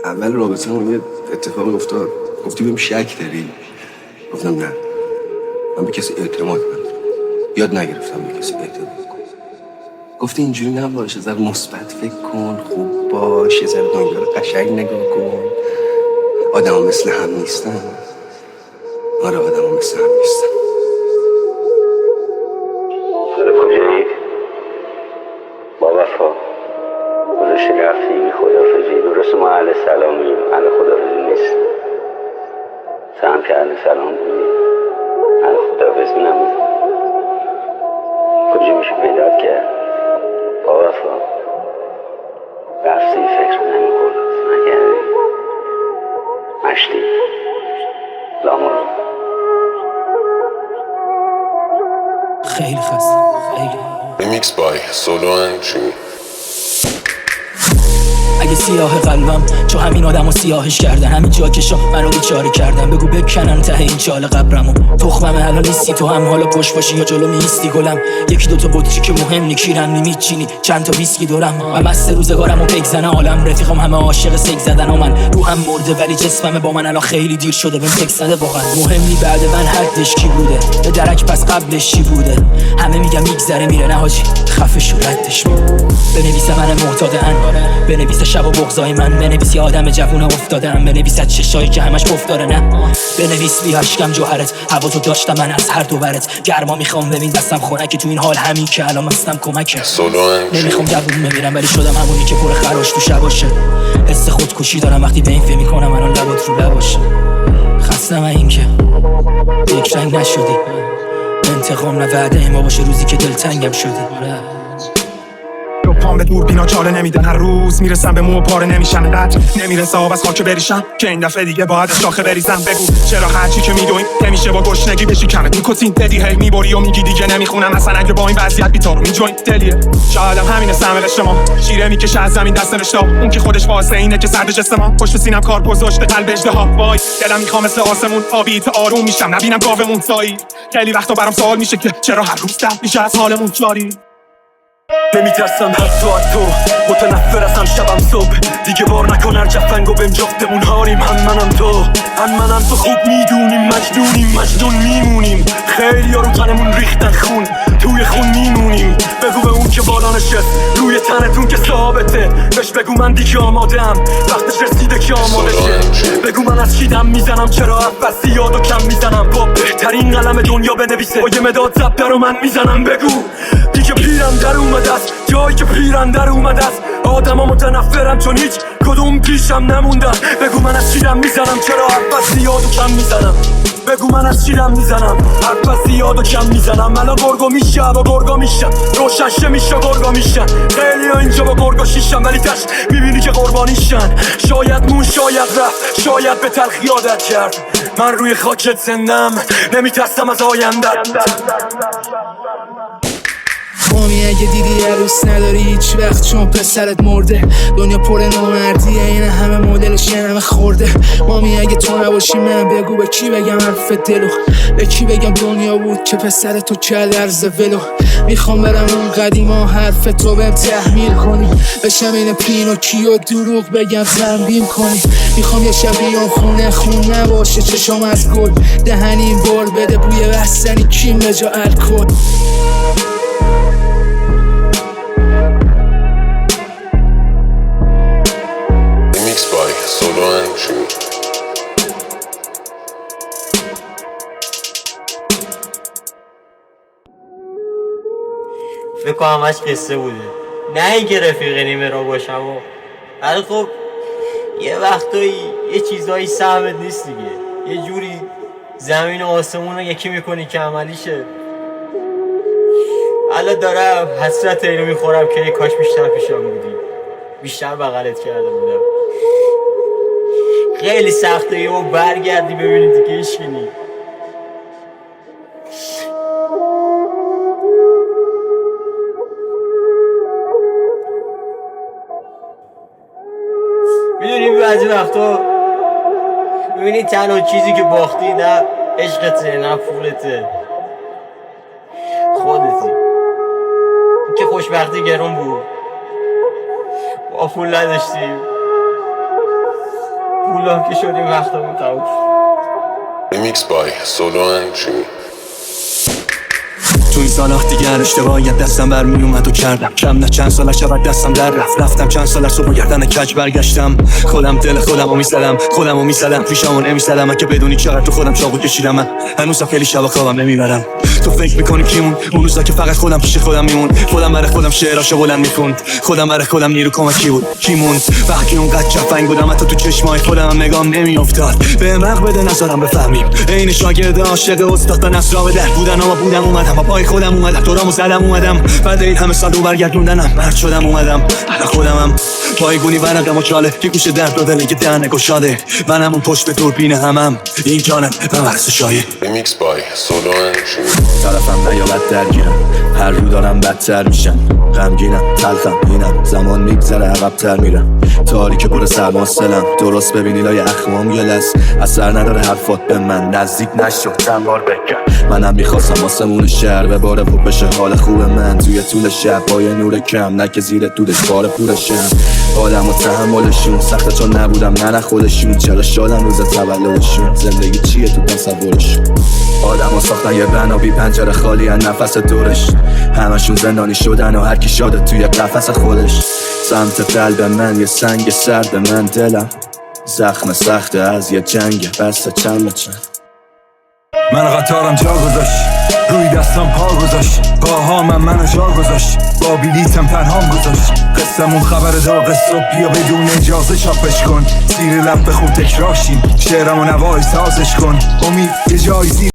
اول رابطه هم یه اتفاقی افتاد. گفتی بهم شک داری؟ گفتم نه، من به کسی اعتماد ندارم، یاد نگرفتم به کسی اعتماد کنم. گفتی اینجوری نباشه، ذره مثبت فکر کن، خوب باش، یه ذره دنیا رو قشنگ نگاه کن. آدم مثل هم نیستن. آره آدم مثل هم نیستن. کجایی؟ با وفا گذاشتی رفتی بی خدافزی. درست ما اهل سلامیم، اهل خدافزی نیست. سهم که اهل سلام بودی، اهل خدافزی نبودی. کجا میشه پیدات کرد؟ با وفا رفتی فکر نکردی، مشتی لامورو. خیلی خسته، خیلی. Remix by Solo and Jimmy. اگه سیاه قلبم چو همین آدمو سیاهش کردن، همین جا کشا منو بیچاره کردن، بگو بکنن ته این چال قبرمو. تخمم حالا نیستی تو، هم حالا پشت باشی یا جلو میستی گلم. یکی دوتا بطری که مهم نیکیرن میچینی، چند تا ویسکی دورم. و مست روزگارمو پیک زنه عالم، رفیقم همه عاشق سگ زدن و من روحم مرده ولی جسمم با من الان خیلی دیر شده بهم تک زده. واقعا مهمی بعد من حدش کی بوده؟ به درک پس قبلش چی بوده؟ همه میگم میگذره میره، نه حاجی خفه شو ردش می. بنویسه من معتادن، بنویسه شب و بغضای من، بنویس یه آدم جوون افتادم، بنویس چشایی که همش گفتاره نه، بنویس بی اشکم جوهرت. هواتو داشتم من از هر دو برت، گرما میخوام ببین دستم خنک تو این حال، همین که الان مستم کمکه. نمیخوام جوون بمیرم ولی شدم همونی که پر خراش تو شباشه. حس خودکشی دارم وقتی به این فکر میکنم الان لبات رو لباشه. خستم این که یک رنگ نشدی، انتقام نه وعده ما باشه روزی که دلتنگم شدی. پام به دور بینا چاله نمیدن، هر روز میرسم به مو پاره نمیشن، قد نمیرسه آب از خاک بریشم که این دفعه دیگه باید شاخه بریزم. بگو چرا هرچی که میدویم نمیشه با گشنگی بشی کمت میکسین ددی، هی میبری و میگی دیگه نمیخونم اصلا اگه با این وضعیت بیتارو میجوین دلیه. شایدم همینه سمرش ما شیره میکشه از زمین دست نوشته، اون که خودش واسه اینه که سرد جسم ما پشت سینم کار گذاشته قلب اژدها. وای دلم میخوام مثل آسمون آبیت آروم میشم، نبینم گاومون سایی. خیلی وقتا برام سوال میشه که چرا هر روز تر میشه از حالمون جاری. نمیترسم حتی از تو، متنفر ازم شبم صبح دیگه بار نکن هر جفنگو بهم جفتمون هاریم. هم منم تو خوب میدونیم مجنونیم، مجنون میمونیم. خیلی ها رو تنمون ریختن خون، توی خون میمونیم. بگو به اون که بالا نشست روی تنتون که ثابته، بهش بگو من دیگه آمادم وقتش رسیده که آماده شه. بگو من از چی دم میزنم، چرا عباسی یادو کم میزنم، با بهترین قلم دنیا بنویسه با یه مداد زبده رو من میزنم. بگو دیگه پیرم در اومده است، جایی که پیرم در اومده است. آدم ها متنفرم چون هیچ کدوم پیشم نموندن. بگو من از چیرم میزنم، چرا عباسی یادو کم میزنم. بگو من از چیرم میزنم، عباسی یادو کم میزنم. الان گرگو میشه با گرگا میشن، روشنشه میشه گرگا میشن. خیلی ها اینجا با گرگا شیشن ولی تش میبینی که قربانیشن. شاید مون شاید رفت، شاید به تلخی عادت کرد. من روی خاکت زندم، نمیترسم از آیندت. مامی اگه دیدی عروس نداری هیچ وقت چون پسرت مرده. دنیا پر نامردیه، این همه مدلش یه همه خورده. مامی اگه تو نباشی من بگو به کی بگم حرف دلو، به کی بگم دنیا بود که پسر تو کرد عرض ولو. میخوام برم اون قدیما حرف تو بهم تحمیل کنی، بشم این پینوکیو دروغ بگم تنبیم کنی. میخوام یه شب بیام خونه خون نباشه چشام از گل، دهنیم بار بده بوی بستنی کیم به جا الکل. Solo and Jimmy. فکر کنم همش قصه بوده، نه اینکه رفیق نیمه را باشم ولی خب یه وقتایی یه چیزایی سهمت نیست دیگه. یه جوری زمین و آسمون رو یکی میکنی که عملی شه. الان دارم حسرت اینو میخورم که کاش بیشتر پیشم بودی، بیشتر بغلت کرده بودم. خیلی سخته یهو برگردی ببینی دیگه هیچکی نی. میدونی بعضی وقتا میبینی تنها چیزی که باختی نه عشقته نه پولته، خودتی. این که خوشبختی گرون بود، با پول نداشتیم پولا که شدیم وقتمون تموم شد. Remixed by Solo and Jimmy. تو این سالا دیگر اشتباهیت دستم برمی اومد و کردم کم نه چند سال شود دستم در رفتم چند سال از صبح گردن کج برگشتم خودم دل خودم رو میزدم خودم رو میزدم پیشمو نمیزدم من که بدونی چقدر تو خودم چاقو کشیدم من هنوزم خیلی شبا خوابم نمیبرم تو فکر میکنی کیمون اون روزا که فقط خودم پیش خودم میمون خودم برای خودم شعراشو بلند میخوند خودم برای خودم نیرو کمکی بود کیمون وقتی اونقدر جفنگ بودم حتی تو چشمای خودم هم نگام نمیافتاد بهم حق بده نذارم بفهمیم عین شاگرد عاشق استاد تا نصرا به در بودن اما بودم اومدم با پای خودم اومدم دورامو زدم اومدم بعد این همه سال رو برگردوندنم مرد شدم اومدم برای خودمم پایگونی ورقم و چاله که گوش درد و دلی که دهنه گشاده منم اون پشت به دوربین همم این جانم به مرس شایه Remixed by Solo and Jimmy. طرفم نه یا بدتر گیرم هر رو دارم بدتر میشم غمگینم تلخم اینم زمان میگذره عقب‌تر میرم تاریک پر سرماسلم درست ببینی لای اخمام یه لس اثر نداره حرفات به من نزدیک نشد چند بار بگم منم میخواستم آسمون شهر بباره و بشه حال خوب من توی طول شب با یه نور کم نه که زیر دودش بار پورشم آدم و تحملشون سخته چون نبودم نه خودشون چرا شدن روز تولدشون زندگی چیه تو تصورشون آدم و ساختن یه بنا بی پنجره خالی از نفس دورش همشون زندانی شدن و هر کی شده توی قفس خودش سمت قلب من یه سنگ سرد من دلم زخم سخته از یه جنگ بسته چند من قطارم جا گذاشت روی دستم پا گذاشت پاهامم منو جا گذاشت با بلیتم تنهام گذاشت قصمون خبر داغ صبح یا بدون اجازه چاپش کن زیر لب بخون تکراشیم شعرم و نوای سازش کن امید یه جایی